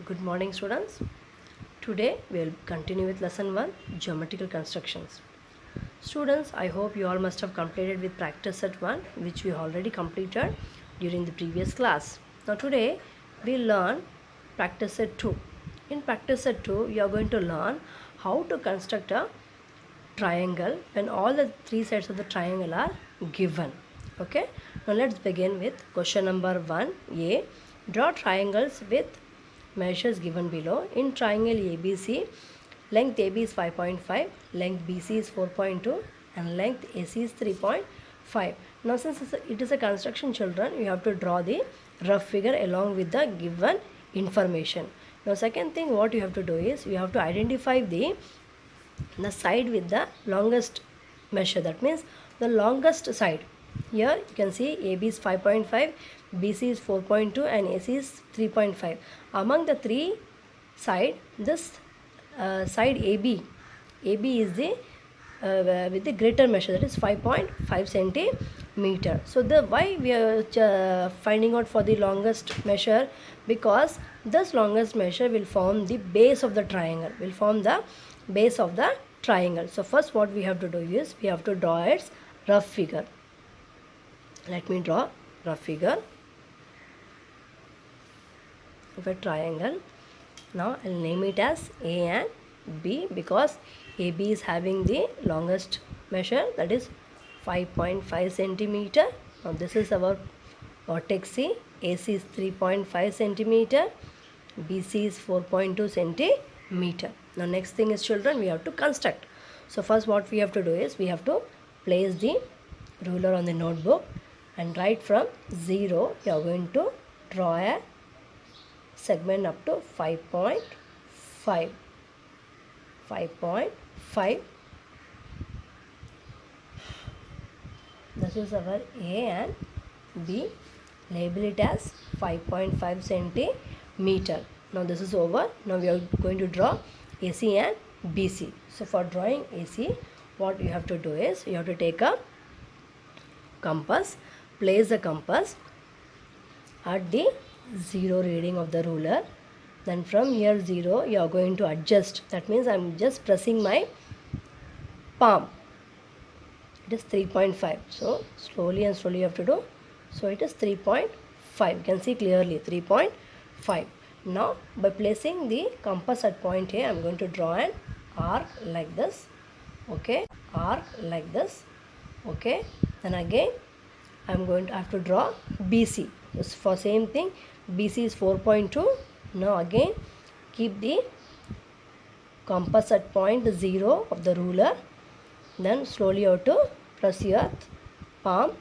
Good morning, students. Today we will continue with lesson 1, geometrical constructions. Students, I hope you all must have completed with practice set 1, which we already completed during the previous class. Now today we learn practice set 2. In practice set 2, you are going to learn how to construct a triangle when all the three sides of the triangle are given. Okay, now let's begin with question number 1a. Draw triangles with measures given below. In triangle ABC, length AB is 5.5, length BC is 4.2 and length AC is 3.5. Now since it is a construction, children, you have to draw the rough figure along with the given information. Now second thing what you have to do is you have to identify the side with the longest measure. That means the longest side. Here you can see AB is 5.5, BC is 4.2 and AC is 3.5. Among the three side, this side AB is the with the greater measure, that is 5.5 centimeter. So the why we are finding out for the longest measure, because this longest measure will form the base of the triangle, So first what we have to do is we have to draw its rough figure. Let me draw rough figure of a triangle. Now I'll name it as A and B because AB is having the longest measure, that is 5.5 centimeter. Now this is our vertex C. AC is 3.5 centimeter. BC is 4.2 centimeter. Now next thing is, children, we have to construct. So first what we have to do is we have to place the ruler on the notebook and right from 0 you are going to draw a segment up to 5.5. This is our A and B. Label it as 5.5 centimeter. Now this is over. Now we are going to draw AC and BC. So for drawing AC, what you have to do is you have to take a compass, place the compass at the 0 reading of the ruler. Then from here 0 you are going to adjust. That means I am just pressing my palm. It is 3.5. So slowly and slowly you have to do. So it is 3.5. You can see clearly 3.5. Now by placing the compass at point A, I am going to draw an arc like this. Okay, arc like this. Okay, then again I am going to have to draw BC. Just for same thing, BC is 4.2. Now again keep the compass at point 0 of the ruler. Then slowly you have to press your palm.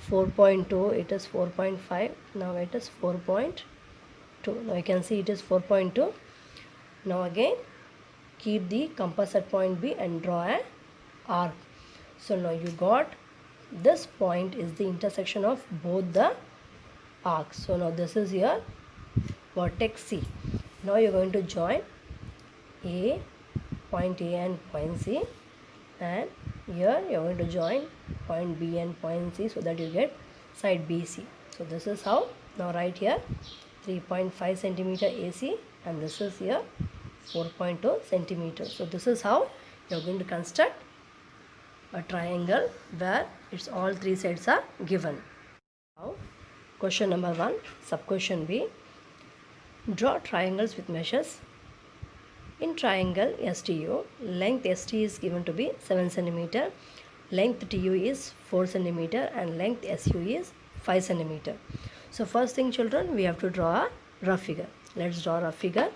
4.2, it is 4.5. Now it is 4.2. Now you can see it is 4.2. Now again keep the compass at point B and draw an arc. So now you got this point is the intersection of both the arcs. So now this is your vertex C. Now you are going to join point A and point C, and here you are going to join point B and point C so that you get side BC. So this is how. Now write here 3.5 centimeter AC and this is here 4.2 centimeter. So this is how you are going to construct a triangle where its all three sides are given. Now question number 1, sub question B. Draw triangles with measures. In triangle STU, length ST is given to be 7 cm, length TU is 4 cm and length SU is 5 cm. So first thing, children, we have to draw a rough figure. Let's draw a rough figure.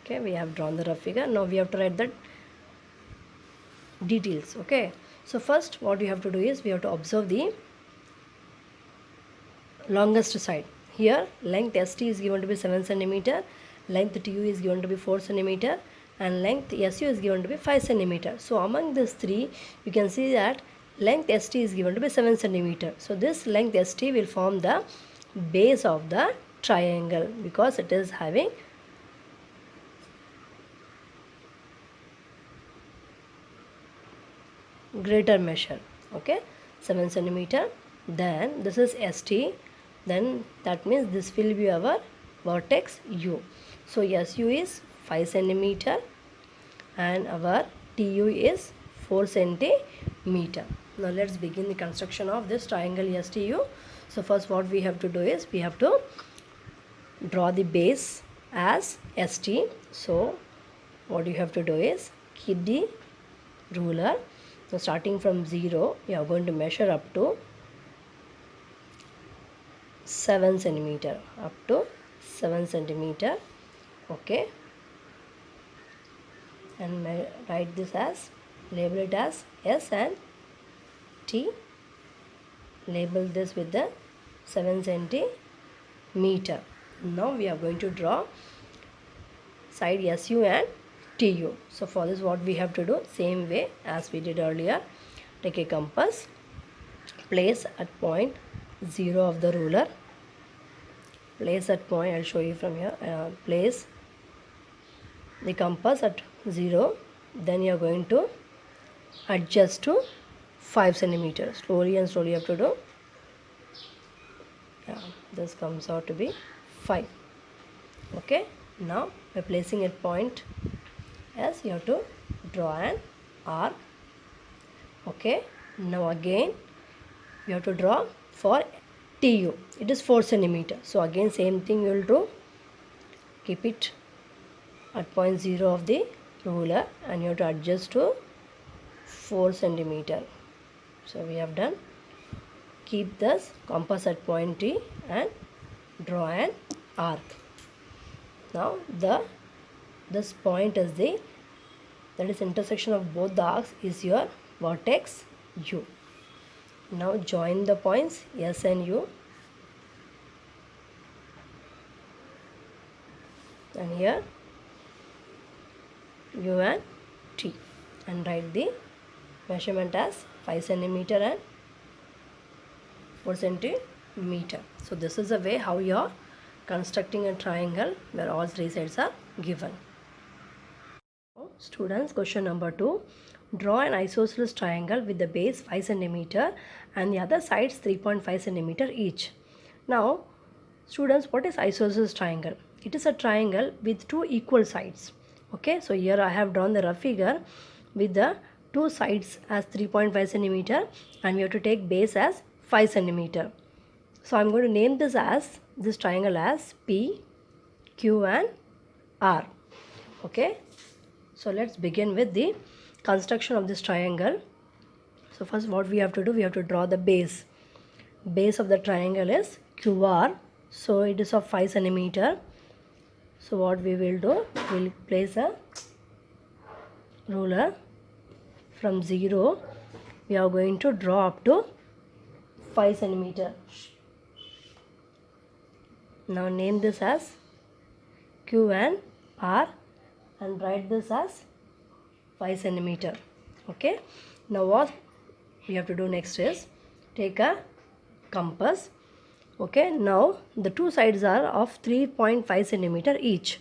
Okay, we have drawn the rough figure. Now we have to write the details. Okay, so first what you have to do is we have to observe the longest side. Here length ST is given to be 7 cm, length TU is given to be 4 cm and length SU is given to be 5 cm. So among these three you can see that length ST is given to be 7 cm. So this length ST will form the base of the triangle because it is having greater measure. Okay, 7 centimeter. Then this is ST. Then that means this will be our vertex U. So SU is 5 centimeter and our TU is 4 centimeter. Now let's begin the construction of this triangle STU. So first what we have to do is we have to draw the base as ST. So what you have to do is keep the ruler. So starting from 0, you are going to measure up to 7 centimeter. Up to 7 centimeter. Okay. And write this as, label it as S and T. Label this with the 7 centimeter. Now we are going to draw side SU and TU. So for this what we have to do, same way as we did earlier. Take a compass, place at point 0 of the ruler. Place at point, I'll show you from here. Place the compass at 0. Then you are going to adjust to 5 centimeters. Slowly and slowly you have to do. Yeah, this comes out to be 5. Okay. Now by placing a point S, you have to draw an arc. Okay. Now again you have to draw for TU. It is 4 centimeter. So again same thing you will do. Keep it at point 0 of the ruler and you have to adjust to 4 centimeter. So we have done. Keep this compass at point T and draw an arc. Now this point is that is intersection of both the arcs is your vertex U. Now join the points S and U. And here U and T. And write the measurement as 5 centimeter and 4 centimeter. So this is the way how you are constructing a triangle where all three sides are given. Students, question number 2. Draw an isosceles triangle with the base 5 centimeter and the other sides 3.5 centimeter each. Now, students, what is isosceles triangle? It is a triangle with two equal sides. Okay, so here I have drawn the rough figure with the two sides as 3.5 centimeter and we have to take base as 5 centimeter. So I am going to name this triangle as P, Q and R. Okay. So let's begin with the construction of this triangle. So first what we have to do, we have to draw the base. Base of the triangle is QR. So it is of 5 centimeter. So what we will do, we will place a ruler from 0. We are going to draw up to 5 centimeter. Now name this as Q and R and write this as 5 centimeter. Okay. Now what we have to do next is take a compass. Okay. Now the two sides are of 3.5 centimeter each.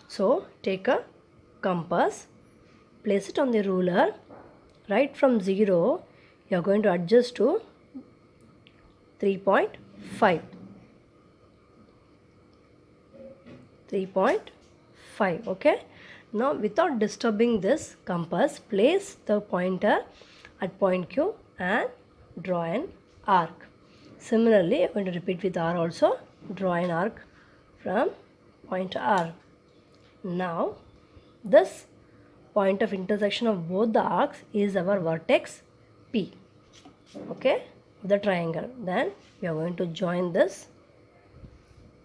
So take a compass, place it on the ruler. Right from 0, you are going to adjust to 3.5. 3.5. Okay. Now without disturbing this compass, place the pointer at point Q and draw an arc. Similarly, I am going to repeat with R also. Draw an arc from point R. Now this point of intersection of both the arcs is our vertex P. Okay, the triangle. Then we are going to join this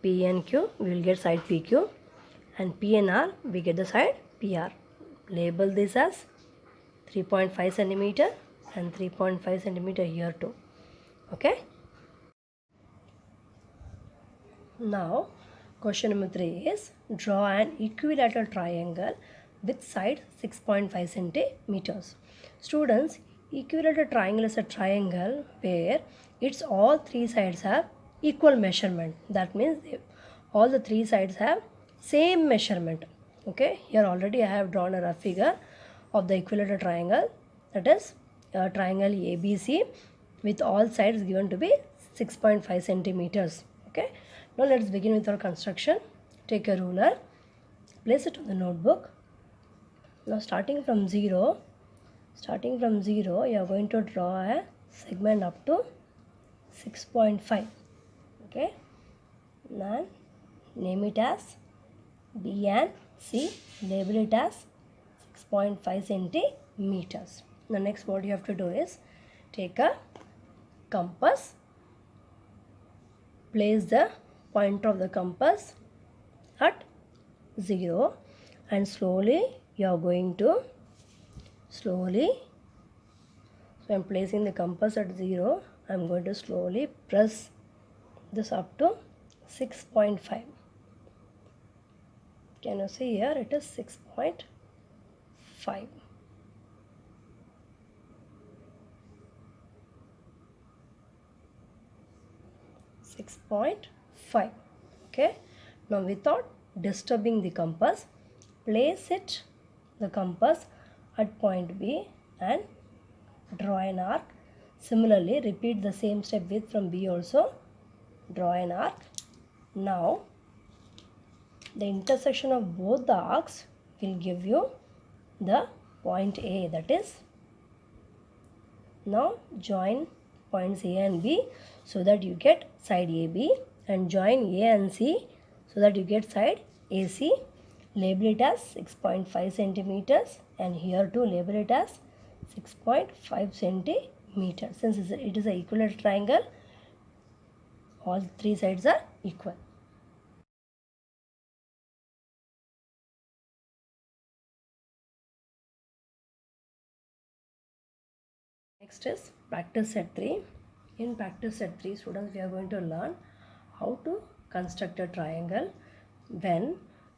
P and Q. We will get side PQ, and P and R we get the side PR. Label this as 3.5 centimeter and 3.5 centimeter here too. Okay. Now question number 3 is draw an equilateral triangle with side 6.5 centimeters. Students, equilateral triangle is a triangle where its all three sides have equal measurement. That means all the three sides have same measurement. Okay, here already I have drawn a rough figure of the equilateral triangle, that is triangle ABC with all sides given to be 6.5 centimeters. Okay. Now let's begin with our construction. Take a ruler, place it on the notebook. Now starting from 0, you are going to draw a segment up to 6.5. Okay. Now name it as B and C. Label it as 6.5 centimeters. The next what you have to do is take a compass, place the pointer of the compass at 0 and slowly you are going to so I am placing the compass at 0. I am going to slowly press this up to 6.5. Can you see here? It is 6.5. 6.5. Okay. Now without disturbing the compass, place the compass at point B and draw an arc. Similarly, repeat the same step with from B also. Draw an arc. Now, the intersection of both the arcs will give you the point A. That is, now join points A and B so that you get side AB, and join A and C so that you get side AC. Label it as 6.5 centimeters and here too label it as 6.5 centimeters. Since it is an equilateral triangle, all three sides are equal. Next is practice set 3. In practice set 3, students, we are going to learn how to construct a triangle when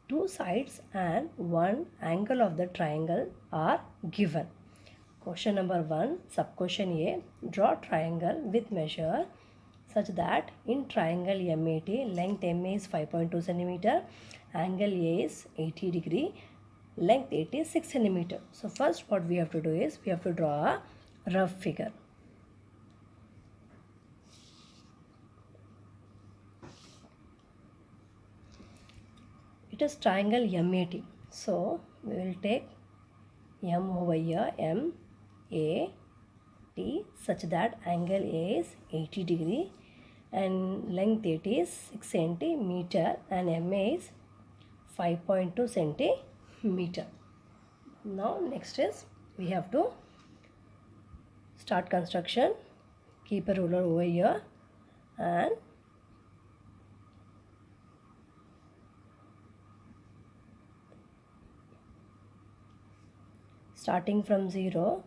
two sides and one angle of the triangle are given. Question number 1, sub-question A, draw triangle with measure such that in triangle MAT, length MA is 5.2 cm, angle A is 80 degree, length 8 is 6 cm. So first what we have to do is we have to draw a rough figure. It is triangle MAT. So we will take M over here, M, A, T, such that angle A is 80 degree and length 8 is 6 centimeter and MA is 5.2 centimeter. Now next is we have to start construction. Keep a ruler over here and starting from 0,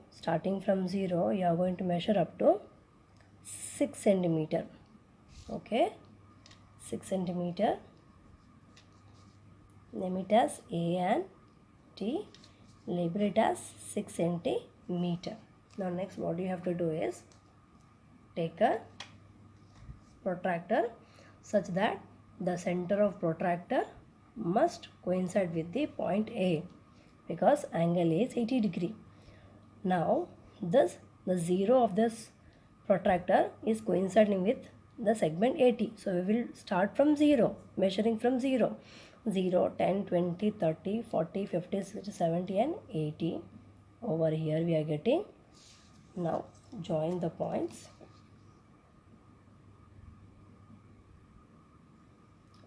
you are going to measure up to 6 centimeter. Okay, 6 centimeter. Name it as A and T. Label it as 6 centimeter. Now next what you have to do is take a protractor such that the center of protractor must coincide with the point A because angle A is 80 degree. Now the 0 of this protractor is coinciding with the segment AT. So we will start from 0, measuring from 0. 0, 10, 20, 30, 40, 50, 60, 70 and 80. Over here we are getting. Now join the points.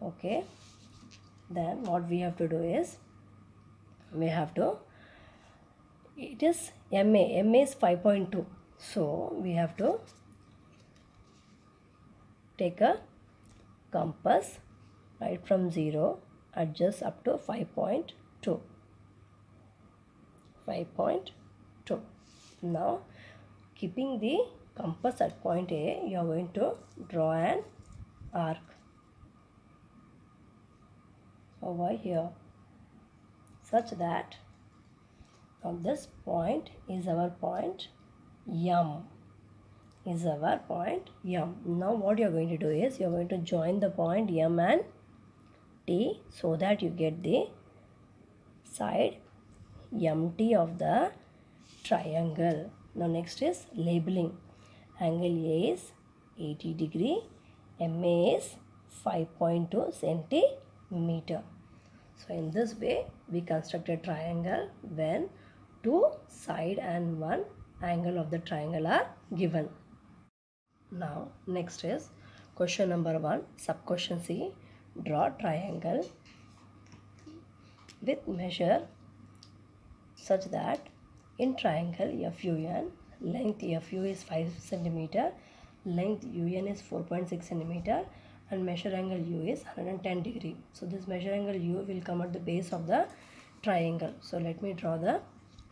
Okay. Then what we have to do is it is MA is 5.2. So we have to take a compass right from 0, adjust up to 5.2. Now keeping the compass at point A, you are going to draw an arc over here such that from this point is our point M. Now what you are going to do is you are going to join the point M and T so that you get the side MT of the triangle. Now next is labeling. Angle A is 80 degree, MA is 5.2 centimeter. So in this way we construct a triangle when two side and one angle of the triangle are given. Now next is question number 1, sub question C. Draw triangle with measure such that in triangle FUN, length FU is 5 cm, length UN is 4.6 cm, and measure angle U is 110 degree. So this measure angle U will come at the base of the triangle. So let me draw the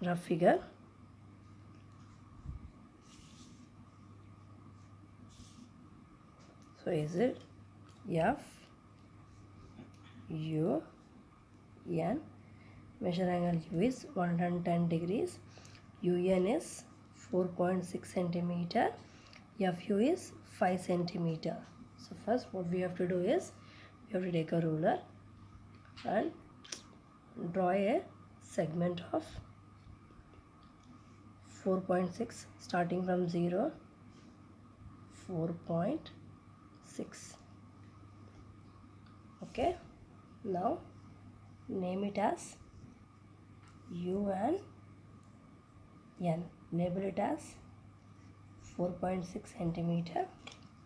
rough figure. So is it F U N, measure angle U is 110 degrees, UN is 4.6 centimeter, FU is 5 centimeter. So first what we have to do is we have to take a ruler and draw a segment of 4.6 starting from 0, 4.6. Okay, now name it as U and N. Label it as 4.6 centimeter.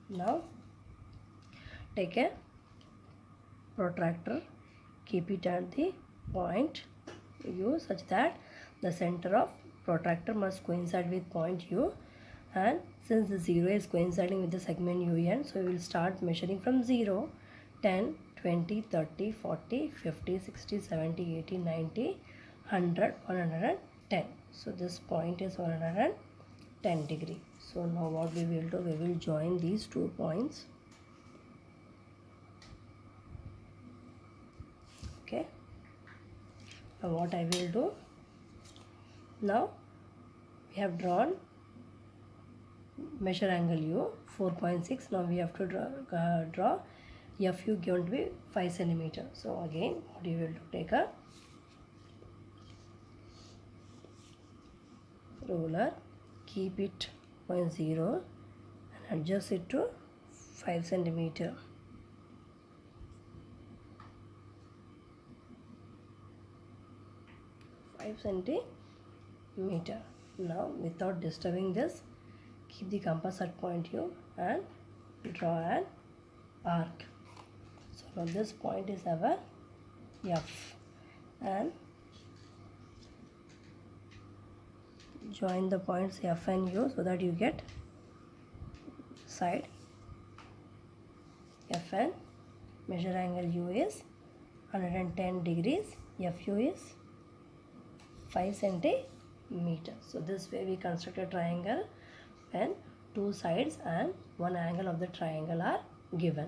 Now take a protractor, keep it at the point U such that the center of protractor must coincide with point U, and since the 0 is coinciding with the segment UN, so we will start measuring from 0, 10, 20, 30, 40, 50, 60, 70, 80, 90, 100, 110. So this point is 110 degree. So now what we will do, we will join these 2 points. Okay. Now what I will do, now we have drawn measure angle U 4.6. Now we have to draw FU given to be 5 centimeter. So again what you will do, take a ruler, keep it point 0 and adjust it to 5 centimeter. Centimeter. Now without disturbing this, keep the compass at point U and draw an arc. So now this point is our F, and join the points F and U so that you get side FN. Measure angle U is 110 degrees, FU is 5 centimeters. So this way we construct a triangle when 2 sides and 1 angle of the triangle are given.